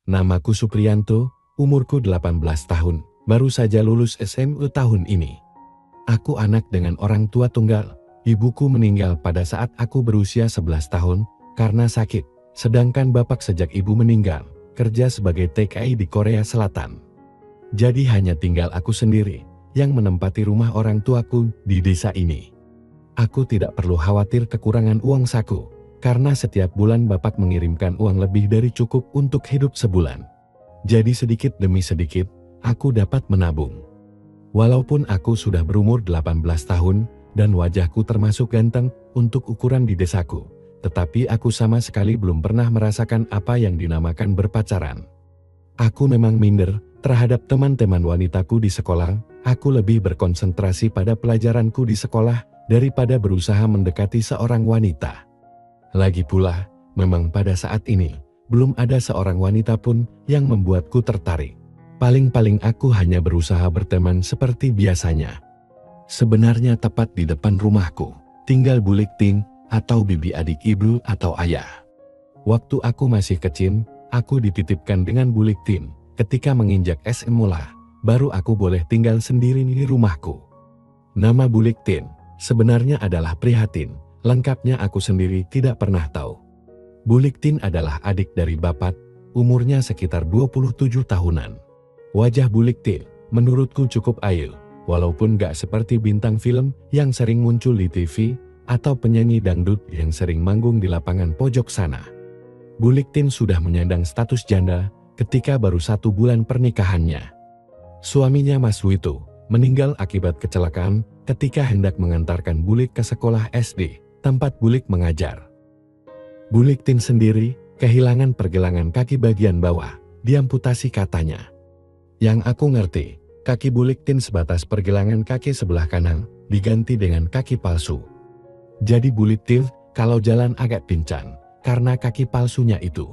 Namaku Supriyanto, umurku 18 tahun, baru saja lulus SMA tahun ini. Aku anak dengan orang tua tunggal. Ibuku meninggal pada saat aku berusia 11 tahun karena sakit, sedangkan bapak sejak ibu meninggal, kerja sebagai TKI di Korea Selatan. Jadi hanya tinggal aku sendiri yang menempati rumah orang tuaku di desa ini. Aku tidak perlu khawatir kekurangan uang saku, karena setiap bulan bapak mengirimkan uang lebih dari cukup untuk hidup sebulan. Jadi sedikit demi sedikit, aku dapat menabung. Walaupun aku sudah berumur 18 tahun, dan wajahku termasuk ganteng untuk ukuran di desaku, tetapi aku sama sekali belum pernah merasakan apa yang dinamakan berpacaran. Aku memang minder terhadap teman-teman wanitaku di sekolah. Aku lebih berkonsentrasi pada pelajaranku di sekolah daripada berusaha mendekati seorang wanita. Lagi pula, memang pada saat ini, belum ada seorang wanita pun yang membuatku tertarik. Paling-paling aku hanya berusaha berteman seperti biasanya. Sebenarnya tepat di depan rumahku, tinggal Bulik Tin atau bibi adik ibu atau ayah. Waktu aku masih kecil, aku dititipkan dengan Bulik Tin. Ketika menginjak SMA, baru aku boleh tinggal sendiri di rumahku. Nama Bulik Tin sebenarnya adalah Prihatin, lengkapnya aku sendiri tidak pernah tahu. Bulik Tin adalah adik dari bapak, umurnya sekitar 27 tahunan. Wajah Bulik Tin menurutku cukup ayu, walaupun gak seperti bintang film yang sering muncul di TV atau penyanyi dangdut yang sering manggung di lapangan pojok sana. Bulik Tin sudah menyandang status janda ketika baru 1 bulan pernikahannya. Suaminya Mas Wito meninggal akibat kecelakaan ketika hendak mengantarkan Bulik ke sekolah SD, tempat Bulik mengajar. Bulik Tin sendiri kehilangan pergelangan kaki bagian bawah, diamputasi katanya. Yang aku ngerti, kaki Bulik Tin sebatas pergelangan kaki sebelah kanan, diganti dengan kaki palsu. Jadi Bulik Tin kalau jalan agak pincang, karena kaki palsunya itu.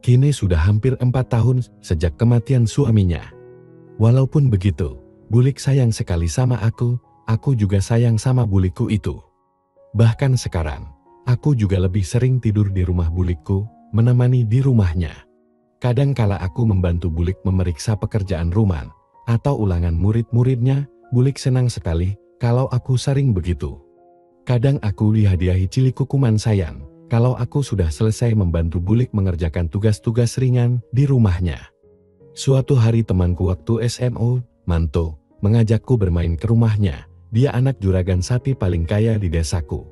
Kini sudah hampir 4 tahun sejak kematian suaminya. Walaupun begitu, Bulik sayang sekali sama aku juga sayang sama Bulikku itu. Bahkan sekarang, aku juga lebih sering tidur di rumah Bulikku, menemani di rumahnya. Kadang kala aku membantu Bulik memeriksa pekerjaan rumah atau ulangan murid-muridnya, Bulik senang sekali kalau aku sering begitu. Kadang aku dihadiahi cilik kukuman sayang kalau aku sudah selesai membantu Bulik mengerjakan tugas-tugas ringan di rumahnya. Suatu hari temanku waktu SMA, Manto, mengajakku bermain ke rumahnya. Dia anak juragan sapi paling kaya di desaku.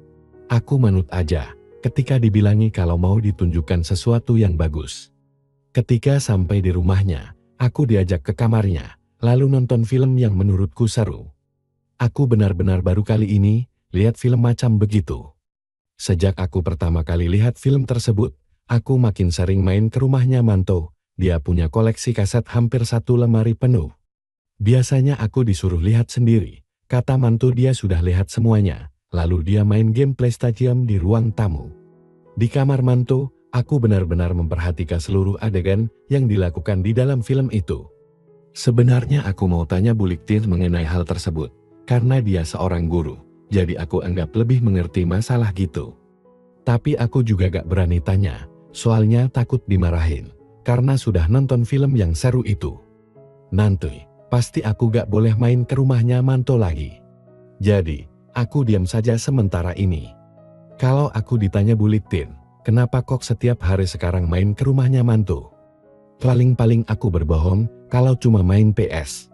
Aku manut aja ketika dibilangi kalau mau ditunjukkan sesuatu yang bagus. Ketika sampai di rumahnya, aku diajak ke kamarnya, lalu nonton film yang menurutku seru. Aku benar-benar baru kali ini lihat film macam begitu. Sejak aku pertama kali lihat film tersebut, aku makin sering main ke rumahnya Manto. Dia punya koleksi kaset hampir 1 lemari penuh. Biasanya aku disuruh lihat sendiri, kata Manto dia sudah lihat semuanya, lalu dia main game PlayStation di ruang tamu. Di kamar Manto, aku benar-benar memperhatikan seluruh adegan yang dilakukan di dalam film itu. Sebenarnya aku mau tanya Bulik Tin mengenai hal tersebut, karena dia seorang guru, jadi aku anggap lebih mengerti masalah gitu. Tapi aku juga gak berani tanya, soalnya takut dimarahin, karena sudah nonton film yang seru itu. Nanti, pasti aku gak boleh main ke rumahnya Manto lagi. Jadi, aku diam saja sementara ini. Kalau aku ditanya Bulik Tin, kenapa kok setiap hari sekarang main ke rumahnya Manto? Paling-paling aku berbohong kalau cuma main PS.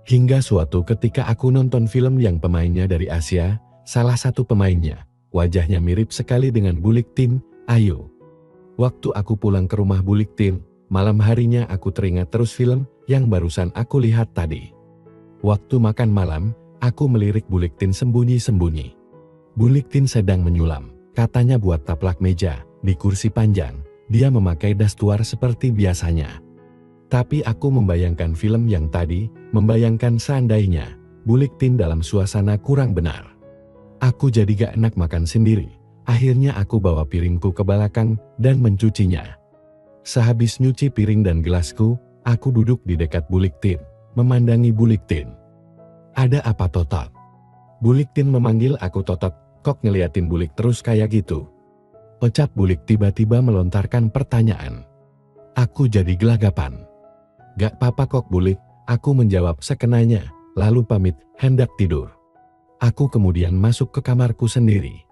Hingga suatu ketika aku nonton film yang pemainnya dari Asia, salah satu pemainnya, wajahnya mirip sekali dengan Bulik Tin, Ayu. Waktu aku pulang ke rumah Bulik Tin, malam harinya aku teringat terus film yang barusan aku lihat tadi. Waktu makan malam, aku melirik Bulik Tin sembunyi-sembunyi. Bulik Tin sedang menyulam, katanya buat taplak meja, di kursi panjang, dia memakai dastuar seperti biasanya. Tapi aku membayangkan film yang tadi, membayangkan seandainya, Bulik Tin dalam suasana kurang benar. Aku jadi gak enak makan sendiri, akhirnya aku bawa piringku ke belakang dan mencucinya. Sehabis nyuci piring dan gelasku, aku duduk di dekat Bulik Tin, memandangi Bulik Tin. Ada apa Totot? Bulik Tin memanggil aku Totot, kok ngeliatin Bulik terus kayak gitu? Ucap Bulik tiba-tiba melontarkan pertanyaan. Aku jadi gelagapan. Gak apa-apa kok Bulik, aku menjawab sekenanya, lalu pamit hendak tidur. Aku kemudian masuk ke kamarku sendiri.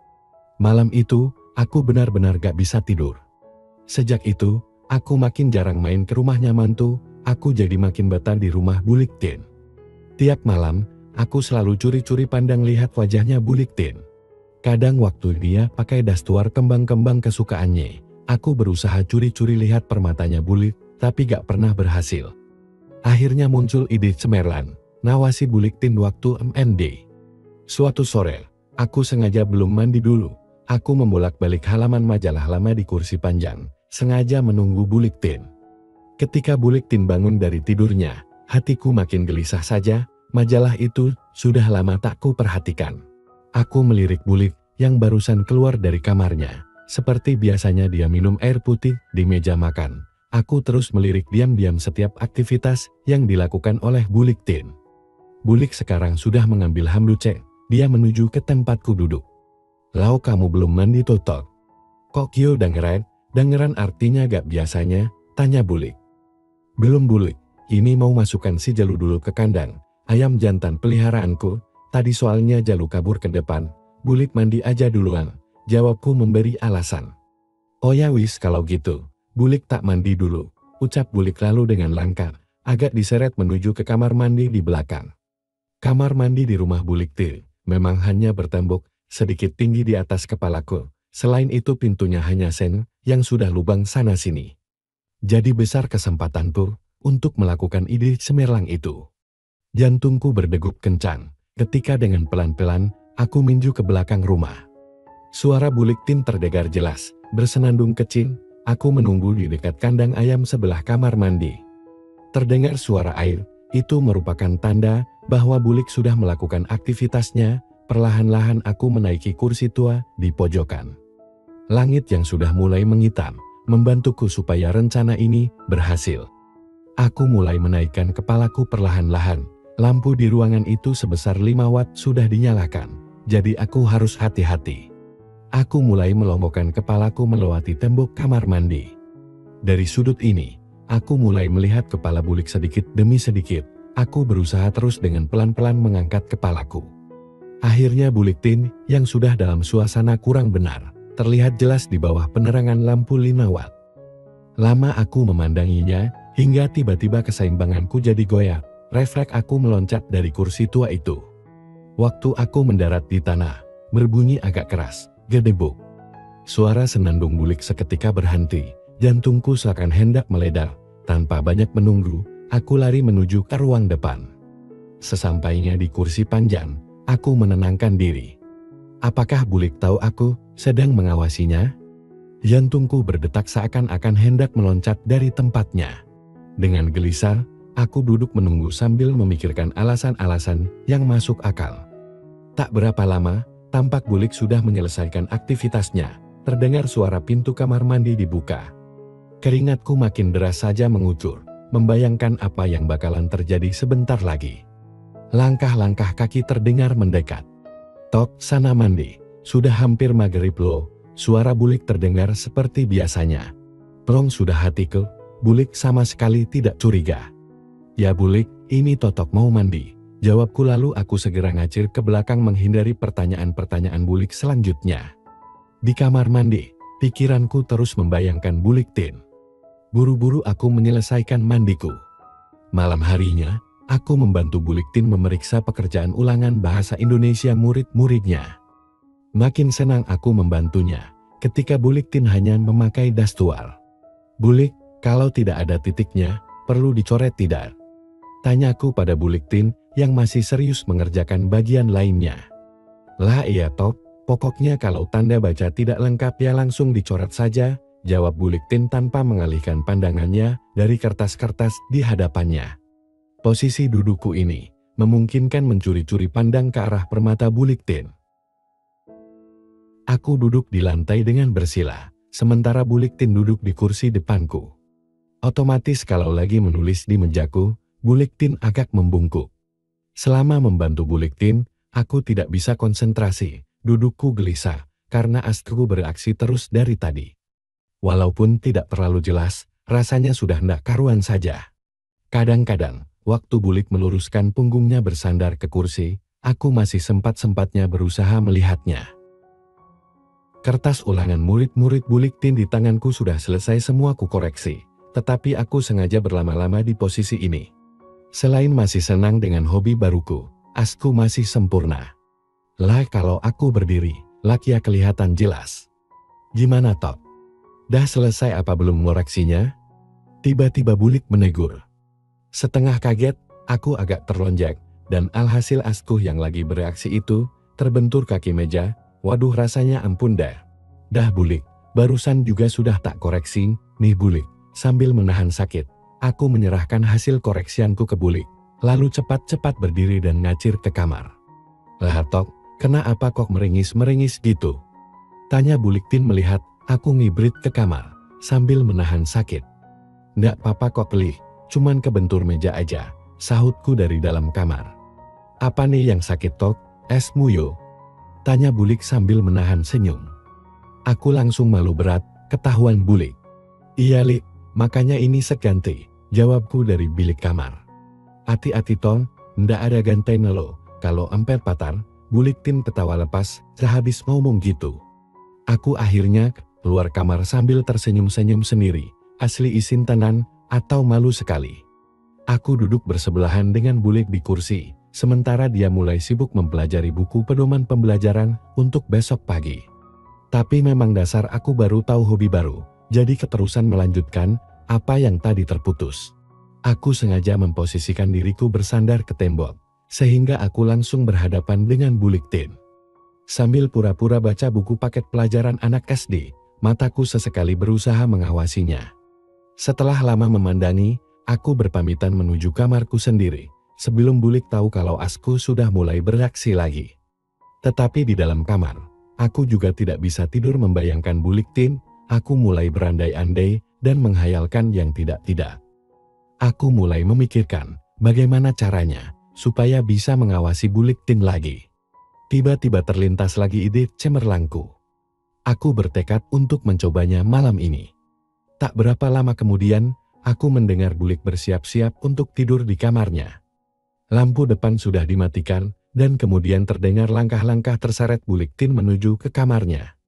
Malam itu, aku benar-benar gak bisa tidur. Sejak itu, aku makin jarang main ke rumahnya mantu, aku jadi makin betah di rumah Bulik Tin. Tiap malam, aku selalu curi-curi pandang lihat wajahnya Bulik Tin. Kadang waktu dia pakai dastuar kembang-kembang kesukaannya, aku berusaha curi-curi lihat permatanya Bulik, tapi gak pernah berhasil. Akhirnya muncul ide cemerlan, nawasi Bulik Tin waktu MND. Suatu sore, aku sengaja belum mandi dulu, aku membolak-balik halaman majalah lama di kursi panjang, sengaja menunggu Bulik Tin. Ketika Bulik Tin bangun dari tidurnya, hatiku makin gelisah saja, majalah itu sudah lama tak ku perhatikan. Aku melirik Bulik yang barusan keluar dari kamarnya. Seperti biasanya dia minum air putih di meja makan. Aku terus melirik diam-diam setiap aktivitas yang dilakukan oleh Bulik Tin. Bulik sekarang sudah mengambil hamlucek, dia menuju ke tempatku duduk. "Lau kamu belum mandi totok?" "Kok kio dengeran artinya gak biasanya?" tanya Bulik. "Belum Bulik, ini mau masukkan si Jalu dulu ke kandang, ayam jantan peliharaanku. Tadi soalnya Jalu kabur ke depan, Bulik mandi aja duluan," jawabku memberi alasan. "Oh ya wis kalau gitu, Bulik tak mandi dulu," ucap Bulik lalu dengan langkah, agak diseret menuju ke kamar mandi di belakang. Kamar mandi di rumah Bulik Tin memang hanya bertembok sedikit tinggi di atas kepalaku, selain itu pintunya hanya sen yang sudah lubang sana-sini. Jadi besar kesempatanku untuk melakukan ide cemerlang itu. Jantungku berdegup kencang. Ketika dengan pelan-pelan, aku minju ke belakang rumah. Suara Bulik Tin terdengar jelas, bersenandung kecil, aku menunggu di dekat kandang ayam sebelah kamar mandi. Terdengar suara air, itu merupakan tanda bahwa Bulik sudah melakukan aktivitasnya, perlahan-lahan aku menaiki kursi tua di pojokan. Langit yang sudah mulai menghitam, membantuku supaya rencana ini berhasil. Aku mulai menaikkan kepalaku perlahan-lahan. Lampu di ruangan itu sebesar 5 watt sudah dinyalakan, jadi aku harus hati-hati. Aku mulai melompokkan kepalaku melewati tembok kamar mandi. Dari sudut ini, aku mulai melihat kepala Bulik sedikit demi sedikit. Aku berusaha terus dengan pelan-pelan mengangkat kepalaku. Akhirnya Bulik Tin yang sudah dalam suasana kurang benar, terlihat jelas di bawah penerangan lampu 5 watt. Lama aku memandanginya, hingga tiba-tiba keseimbanganku jadi goyah. Refleks aku meloncat dari kursi tua itu. Waktu aku mendarat di tanah, berbunyi agak keras, gedebuk. Suara senandung Bulik seketika berhenti, jantungku seakan hendak meledak. Tanpa banyak menunggu, aku lari menuju ke ruang depan. Sesampainya di kursi panjang, aku menenangkan diri. Apakah Bulik tahu aku sedang mengawasinya? Jantungku berdetak seakan-akan hendak meloncat dari tempatnya. Dengan gelisah, aku duduk menunggu sambil memikirkan alasan-alasan yang masuk akal. Tak berapa lama, tampak Bulik sudah menyelesaikan aktivitasnya. Terdengar suara pintu kamar mandi dibuka. Keringatku makin deras saja mengucur, membayangkan apa yang bakalan terjadi sebentar lagi. Langkah-langkah kaki terdengar mendekat. "Tok, sana mandi, sudah hampir maghrib loh," suara Bulik terdengar seperti biasanya. "Plong sudah hatiku," Bulik sama sekali tidak curiga. "Ya Bulik, ini Totok mau mandi," jawabku lalu aku segera ngacir ke belakang menghindari pertanyaan-pertanyaan Bulik selanjutnya. Di kamar mandi, pikiranku terus membayangkan Bulik Tin. Buru-buru aku menyelesaikan mandiku. Malam harinya, aku membantu Bulik Tin memeriksa pekerjaan ulangan bahasa Indonesia murid-muridnya. Makin senang aku membantunya, ketika Bulik Tin hanya memakai dastuar. "Bulik, kalau tidak ada titiknya, perlu dicoret tidak?" tanyaku pada Bulik Tin yang masih serius mengerjakan bagian lainnya. "Lah iya Top, pokoknya kalau tanda baca tidak lengkap ya langsung dicoret saja," jawab Bulik Tin tanpa mengalihkan pandangannya dari kertas-kertas di hadapannya. Posisi dudukku ini memungkinkan mencuri-curi pandang ke arah permata Bulik Tin. Aku duduk di lantai dengan bersila, sementara Bulik Tin duduk di kursi depanku. Otomatis kalau lagi menulis di mejaku, Bulik Tin agak membungkuk. Selama membantu Bulik Tin, aku tidak bisa konsentrasi, dudukku gelisah, karena astuku beraksi terus dari tadi. Walaupun tidak terlalu jelas, rasanya sudah ndak karuan saja. Kadang-kadang, waktu Bulik meluruskan punggungnya bersandar ke kursi, aku masih sempat-sempatnya berusaha melihatnya. Kertas ulangan murid-murid Buliktin di tanganku sudah selesai semua kukoreksi, tetapi aku sengaja berlama-lama di posisi ini. Selain masih senang dengan hobi baruku, asku masih sempurna. Lah kalau aku berdiri, Lakia kelihatan jelas. Gimana Tok? Dah selesai apa belum ngoreksinya? Tiba-tiba Bulik menegur. Setengah kaget, aku agak terlonjak, dan alhasil asku yang lagi bereaksi itu, terbentur kaki meja. Waduh rasanya ampun dah. Dah Bulik, barusan juga sudah tak koreksi, nih Bulik. Sambil menahan sakit, aku menyerahkan hasil koreksianku ke Bulik, lalu cepat-cepat berdiri dan ngacir ke kamar. Lah Tok, kenapa kok meringis-meringis gitu? Tanya Buliktin melihat aku ngibrit ke kamar, sambil menahan sakit. Ndak apa-apa kok Pelih, cuman kebentur meja aja, sahutku dari dalam kamar. Apa nih yang sakit Tok, esmu yo? Tanya Bulik sambil menahan senyum. Aku langsung malu berat, ketahuan Bulik. Iya Lik, makanya ini seganti, jawabku dari bilik kamar. Hati-hati Tong, ndak ada gantainya lo, kalau emper patar. Buliktin ketawa lepas, sehabis ngomong gitu. Aku akhirnya keluar kamar sambil tersenyum-senyum sendiri, asli isin tenan, atau malu sekali. Aku duduk bersebelahan dengan Bulik di kursi, sementara dia mulai sibuk mempelajari buku pedoman pembelajaran untuk besok pagi. Tapi memang dasar aku baru tahu hobi baru, jadi keterusan melanjutkan apa yang tadi terputus. Aku sengaja memposisikan diriku bersandar ke tembok, sehingga aku langsung berhadapan dengan Buliktin. Sambil pura-pura baca buku paket pelajaran anak SD, mataku sesekali berusaha mengawasinya. Setelah lama memandangi, aku berpamitan menuju kamarku sendiri, sebelum Bulik tahu kalau asku sudah mulai bereaksi lagi. Tetapi di dalam kamar, aku juga tidak bisa tidur membayangkan Buliktin. Aku mulai berandai-andai dan menghayalkan yang tidak-tidak. Aku mulai memikirkan bagaimana caranya supaya bisa mengawasi Buliktin lagi. Tiba-tiba terlintas lagi ide cemerlangku. Aku bertekad untuk mencobanya malam ini. Tak berapa lama kemudian, aku mendengar Bulik bersiap-siap untuk tidur di kamarnya. Lampu depan sudah dimatikan, dan kemudian terdengar langkah-langkah terseret Buliktin menuju ke kamarnya.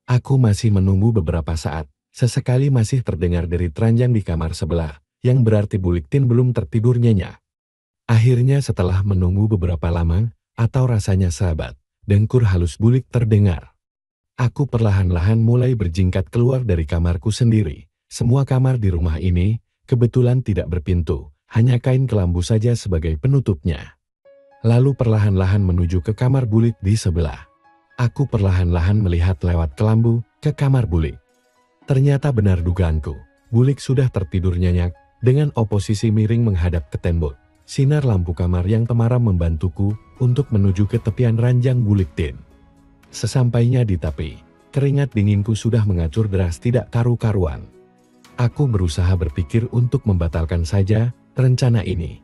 Aku masih menunggu beberapa saat, sesekali masih terdengar derit ranjang di kamar sebelah, yang berarti Buliktin belum tertidur nyenyak. Akhirnya setelah menunggu beberapa lama, atau rasanya sahabat, dengkur halus Bulik terdengar. Aku perlahan-lahan mulai berjingkat keluar dari kamarku sendiri. Semua kamar di rumah ini, kebetulan tidak berpintu, hanya kain kelambu saja sebagai penutupnya. Lalu perlahan-lahan menuju ke kamar Bulik di sebelah. Aku perlahan-lahan melihat lewat kelambu ke kamar Bulik. Ternyata benar dugaanku, Bulik sudah tertidur nyenyak, dengan oposisi miring menghadap ke tembok. Sinar lampu kamar yang temaram membantuku untuk menuju ke tepian ranjang Buliktin. Sesampainya di tepi, keringat dinginku sudah mengacur deras tidak karu-karuan. Aku berusaha berpikir untuk membatalkan saja rencana ini.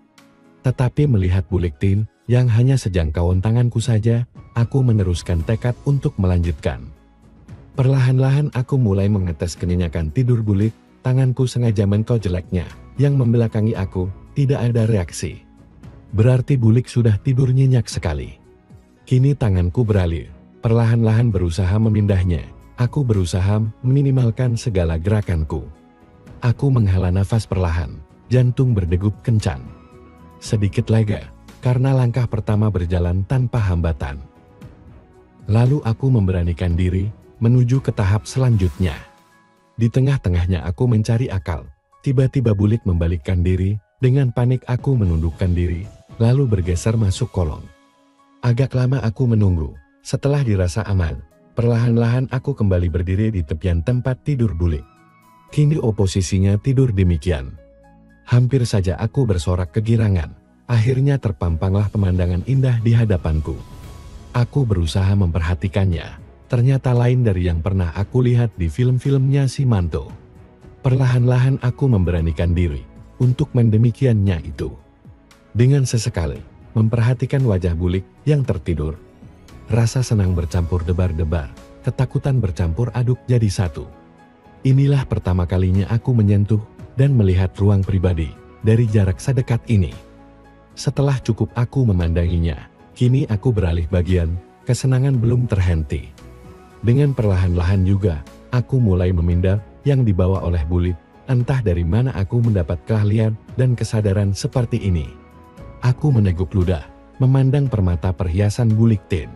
Tetapi melihat Buliktin yang hanya sejangkauan tanganku saja, aku meneruskan tekad untuk melanjutkan. Perlahan-lahan aku mulai mengetes kenyenyakan tidur Bulik, tanganku sengaja menkau jeleknya, yang membelakangi aku, tidak ada reaksi. Berarti Bulik sudah tidur nyenyak sekali. Kini tanganku beralih, perlahan-lahan berusaha memindahnya. Aku berusaha meminimalkan segala gerakanku. Aku menghela nafas perlahan, jantung berdegup kencang. Sedikit lega, karena langkah pertama berjalan tanpa hambatan. Lalu aku memberanikan diri, menuju ke tahap selanjutnya. Di tengah-tengahnya aku mencari akal, tiba-tiba Bulik membalikkan diri. Dengan panik aku menundukkan diri, lalu bergeser masuk kolong. Agak lama aku menunggu, setelah dirasa aman, perlahan-lahan aku kembali berdiri di tepian tempat tidur Bulik. Kini oposisinya tidur demikian. Hampir saja aku bersorak kegirangan, akhirnya terpampanglah pemandangan indah di hadapanku. Aku berusaha memperhatikannya, ternyata lain dari yang pernah aku lihat di film-filmnya si Manto. Perlahan-lahan aku memberanikan diri untuk mendemikiannya itu. Dengan sesekali memperhatikan wajah Bulik yang tertidur, rasa senang bercampur debar-debar, ketakutan bercampur aduk jadi satu. Inilah pertama kalinya aku menyentuh dan melihat ruang pribadi dari jarak sedekat ini. Setelah cukup aku memandanginya, kini aku beralih bagian, kesenangan belum terhenti. Dengan perlahan-lahan juga, aku mulai memindar yang dibawa oleh Bulik. Entah dari mana aku mendapat keahlian dan kesadaran seperti ini. Aku meneguk ludah, memandang permata perhiasan Bulik Tin.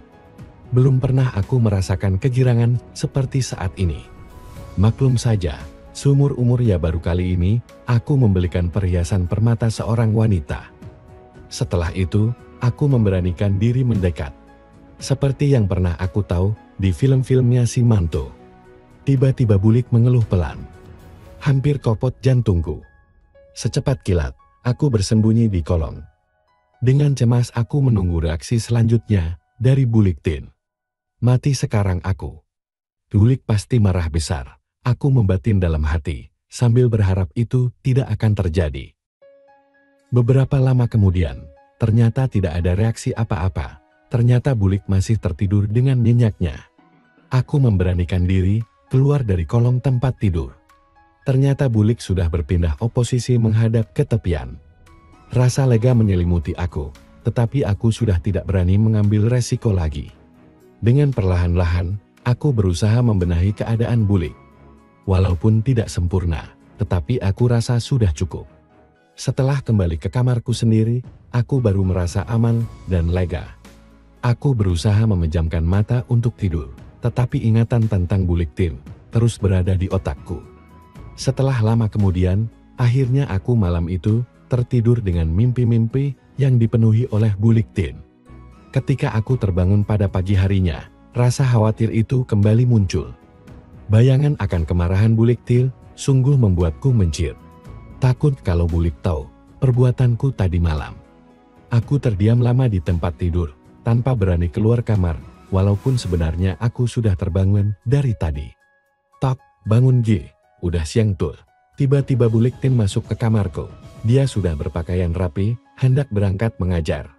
Belum pernah aku merasakan kegirangan seperti saat ini. Maklum saja, seumur-umur ya baru kali ini, aku membelikan perhiasan permata seorang wanita. Setelah itu, aku memberanikan diri mendekat. Seperti yang pernah aku tahu di film-filmnya si Manto. Tiba-tiba Bulik mengeluh pelan. Hampir kopot jantungku. Secepat kilat, aku bersembunyi di kolong. Dengan cemas aku menunggu reaksi selanjutnya dari Bulik Tin. Mati sekarang aku. Bulik pasti marah besar. Aku membatin dalam hati, sambil berharap itu tidak akan terjadi. Beberapa lama kemudian, ternyata tidak ada reaksi apa-apa. Ternyata Bulik masih tertidur dengan nyenyaknya. Aku memberanikan diri keluar dari kolong tempat tidur. Ternyata Bulik sudah berpindah posisi menghadap ke tepian. Rasa lega menyelimuti aku, tetapi aku sudah tidak berani mengambil resiko lagi. Dengan perlahan-lahan, aku berusaha membenahi keadaan Bulik. Walaupun tidak sempurna, tetapi aku rasa sudah cukup. Setelah kembali ke kamarku sendiri, aku baru merasa aman dan lega. Aku berusaha memejamkan mata untuk tidur, tetapi ingatan tentang Bulik Tin terus berada di otakku. Setelah lama kemudian, akhirnya aku malam itu tertidur dengan mimpi-mimpi yang dipenuhi oleh Bulik Tin. Ketika aku terbangun pada pagi harinya, rasa khawatir itu kembali muncul. Bayangan akan kemarahan Bulik Tin sungguh membuatku mencit. Takut kalau Bulik tahu perbuatanku tadi malam. Aku terdiam lama di tempat tidur, tanpa berani keluar kamar, walaupun sebenarnya aku sudah terbangun dari tadi. "Tok, bangun G. Udah siang tuh." Tiba-tiba Bulik Tin masuk ke kamarku. Dia sudah berpakaian rapi, hendak berangkat mengajar.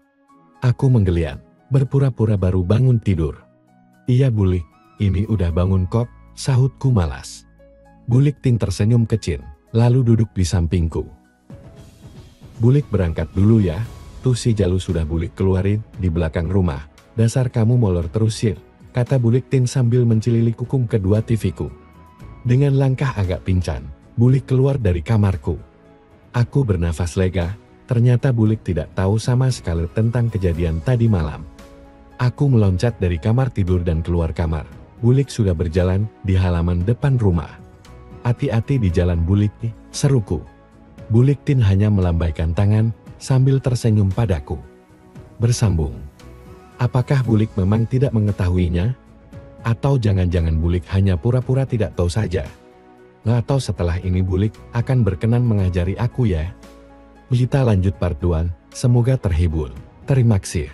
Aku menggeliat, berpura-pura baru bangun tidur. "Iya Bulik, ini udah bangun kok," sahutku malas. Bulik Tin tersenyum kecil, lalu duduk di sampingku. "Bulik berangkat dulu ya, tuh si Jalu sudah Bulik keluarin di belakang rumah. Dasar kamu molor terus sir," kata Bulik Tin sambil mencililik kukum kedua TV-ku. Dengan langkah agak pincang, Bulik keluar dari kamarku. Aku bernafas lega, ternyata Bulik tidak tahu sama sekali tentang kejadian tadi malam. Aku meloncat dari kamar tidur dan keluar kamar. Bulik sudah berjalan di halaman depan rumah. "Hati-hati di jalan Bulik," seruku. Bulik Tin hanya melambaikan tangan sambil tersenyum padaku. Bersambung. Apakah Bulik memang tidak mengetahuinya? Atau jangan-jangan Bulik hanya pura-pura tidak tahu saja? Atau setelah ini Bulik akan berkenan mengajari aku ya? Kita lanjut part 2, semoga terhibur. Terima kasih.